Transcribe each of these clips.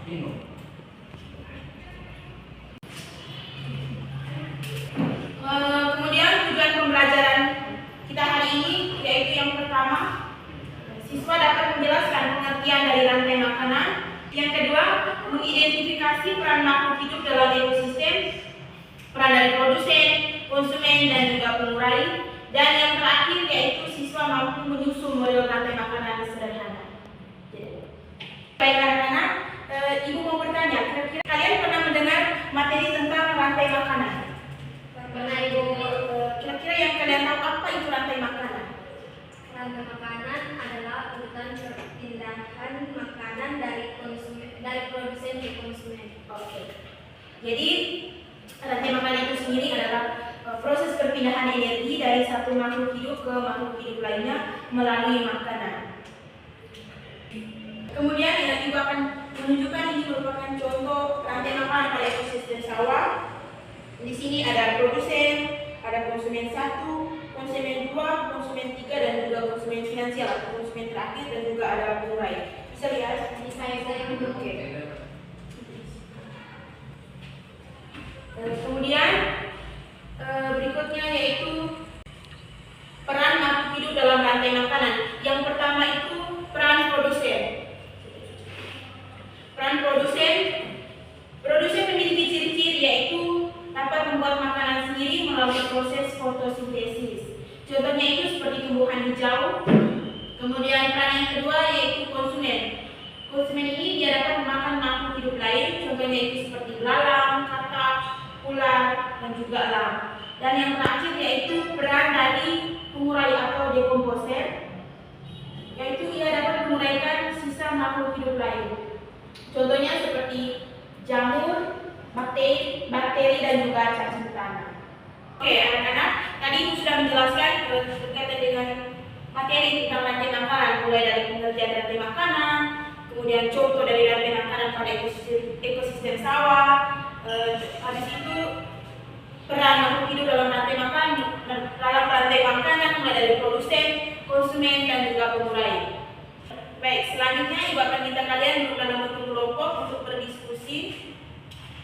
Kemudian tujuan pembelajaran kita hari ini yaitu yang pertama, siswa dapat menjelaskan pengertian dari rantai makanan. Yang kedua, mengidentifikasi peran makhluk hidup dalam ekosistem, peran dari produsen, konsumen, dan juga pengurai. Dan yang terakhir yaitu siswa mampu menyusun model rantai makanan sederhana. Baik anak-anak, ibu mau bertanya, kira-kira kalian pernah mendengar materi tentang rantai makanan? Pernah ibu. Kira-kira yang kalian tahu apa itu rantai makanan? Rantai makanan adalah urutan perpindahan makanan dari produsen ke konsumen. Oke. Jadi rantai makanan itu sendiri adalah proses perpindahan energi dari satu makhluk hidup ke makhluk hidup lainnya melalui makanan. Kemudian ibu akan menunjukkan ini merupakan contoh rantai makanan pada ekosistem sawah. Di sini ada produsen, ada konsumen 1, konsumen 2, konsumen 3, dan juga konsumen finansial atau konsumen terakhir, dan juga ada pengurai. Bisa lihat? Bisa saya menunjuk. Oke. Kemudian berikutnya yaitu peran makhluk hidup dalam rantai makanan. Yang pertama itu peran produsen. Peran produsen memiliki ciri-ciri yaitu dapat membuat makanan sendiri melalui proses fotosintesis. Contohnya itu seperti tumbuhan hijau. Kemudian peran yang kedua yaitu konsumen. Konsumen ini dia dapat memakan makhluk hidup lain. Contohnya itu seperti belalang, katak, ular, dan juga elang. Dan yang terakhir yaitu peran dari pengurai atau dekomposer, yaitu ia dapat menguraikan sisa makhluk hidup lain. Contohnya seperti jamur, bakteri, dan juga cacing tanah. Oke anak-anak, tadi ibu sudah menjelaskan berkaitan dengan materi tentang rantai makanan, mulai dari pengertian rantai makanan, kemudian contoh dari rantai makanan pada ekosistem sawah. Habis itu peran makhluk hidup dalam rantai makanan mulai dari produsen, konsumen, dan juga pengurai. Baik, selanjutnya ibu akan minta kalian duduk dalam bentuk kelompok untuk berdiskusi,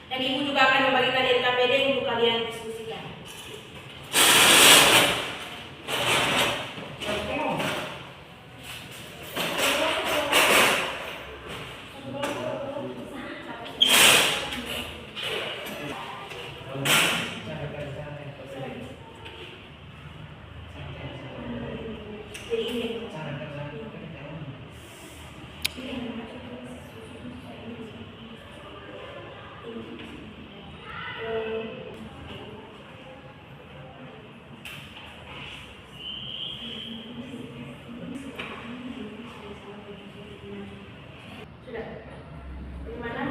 dan ibu juga akan membagikan LKPD untuk kalian diskusikan. Jadi ini. Sudah. Bagaimana?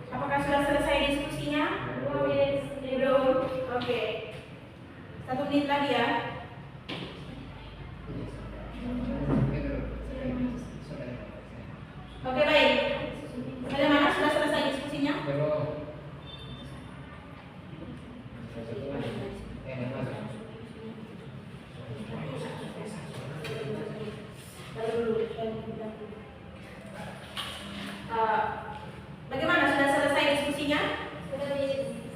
Apakah sudah selesai diskusinya? Belum. Oke. 1 menit lagi ya. Oke, baik. Bagaimana, sudah selesai diskusinya? Bagaimana, sudah selesai diskusinya?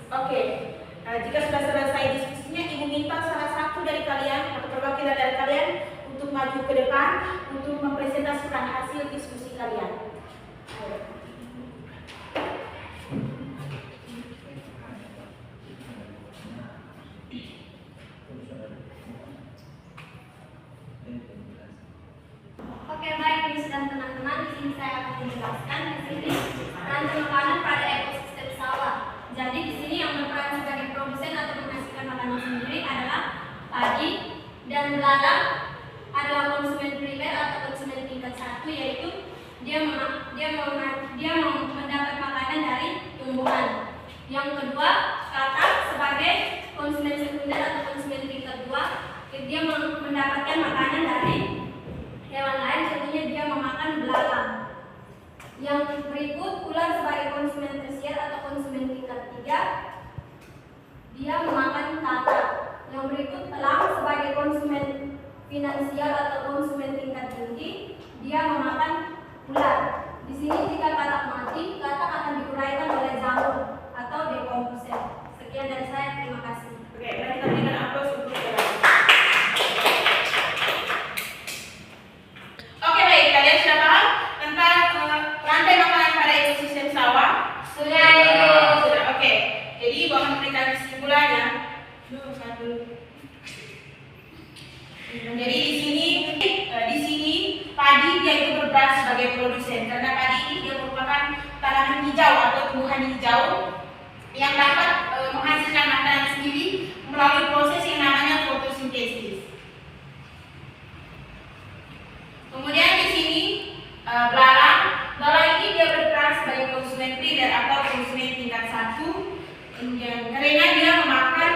Oke. Jika sudah selesai diskusinya, ibu minta salah satu dari kalian atau perwakilan dari kalian untuk maju ke depan untuk mempresentasikan hasil diskusi kalian. Oke, baik, Miss dan teman-teman, di sini saya akan menjelaskan di sini rantai makanan pada ekosistem sawah. Jadi di sini yang berperan sebagai produsen atau menghasilkan makanan sendiri adalah padi, dan belalang adalah konsumen primer atau konsumen tingkat 1, yaitu dia mendapat makanan dari tumbuhan. Yang kedua, katak sebagai konsumen sekunder atau konsumen tingkat 2, dia mendapatkan makanan dari hewan lain, contohnya dia memakan belalang. Yang berikut, ular sebagai konsumen tersier atau konsumen tingkat 3, dia memakan katak. Yang berikut, elang sebagai konsumen finansial atau konsumen tingkat tinggi, dia memakan ular. Di sini jika katak mati, katak padi dia itu berperan sebagai produsen karena padi ini dia merupakan tanaman hijau atau tumbuhan hijau yang dapat menghasilkan makanan sendiri melalui proses yang namanya fotosintesis. Kemudian di sini belalang ini dia berperan sebagai konsumen primer atau konsumen tingkat 1 karena dia memakan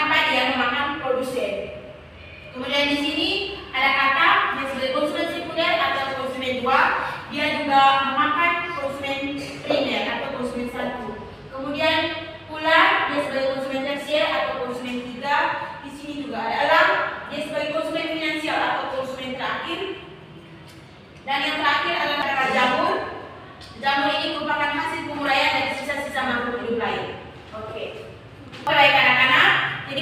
padi yang memakan produsen. Kemudian di sini ada kata dia sebagai konsumen sekunder atau konsumen 2, dia juga memakan konsumen primer atau konsumen 1. Kemudian ular dia sebagai konsumen tersier atau konsumen 3. Di sini juga ada elang dia sebagai konsumen finansial atau konsumen terakhir. Dan yang terakhir adalah jamur. Jamur ini merupakan hasil penguraian dari sisa-sisa makhluk hidup lain. Oke. Baik anak-anak, jadi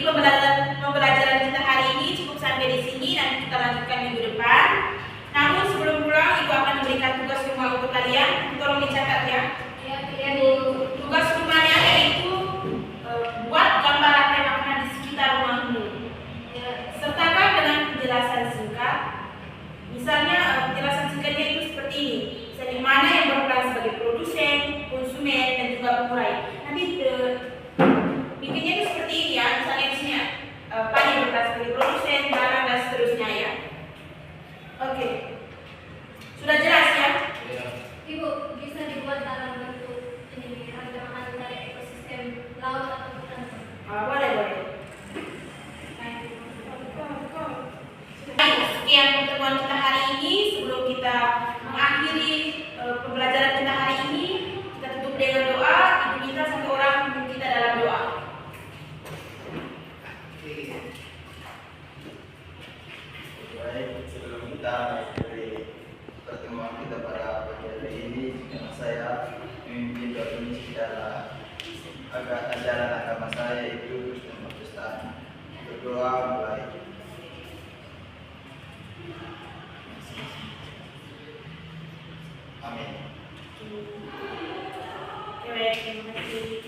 pembelajaran kita hari ini cukup sampai di sini. Nanti kita lanjutkan minggu depan. Namun sebelum pulang, Ibu akan memberikan tugas rumah untuk kalian. Tolong dicatat ya. Tugas rumahnya yaitu buat gambar rantai makanan di sekitar rumahmu. Sertakan dengan penjelasan singkat. Misalnya penjelasan singkatnya itu seperti ini. Misalnya mana yang berperan sebagai produsen, konsumen, dan juga pengurai. Nanti bikinnya itu seperti ini ya. Misalnya di sini padi berperan sebagai produsen, barang dan seterusnya ya. Oke. Sudah jelas ya? Ibu, bisa dibuat dalam bentuk ini rangkaian dari ekosistem laut atau hutan? Boleh. Sekian pertemuan kita hari ini. Sebelum kita mengakhiri pembelajaran kita hari ini, kita tutup dengan doa. Ibu minta satu orang memimpin kita dalam doa. Baik, sebelum kita mengakhiri pertemuan kita pada pagi hari ini, dengan saya memimpin doa ini secara ajaran agama saya yaitu Kristen Protestan. Berdoa mulai. Amin. Terima kasih.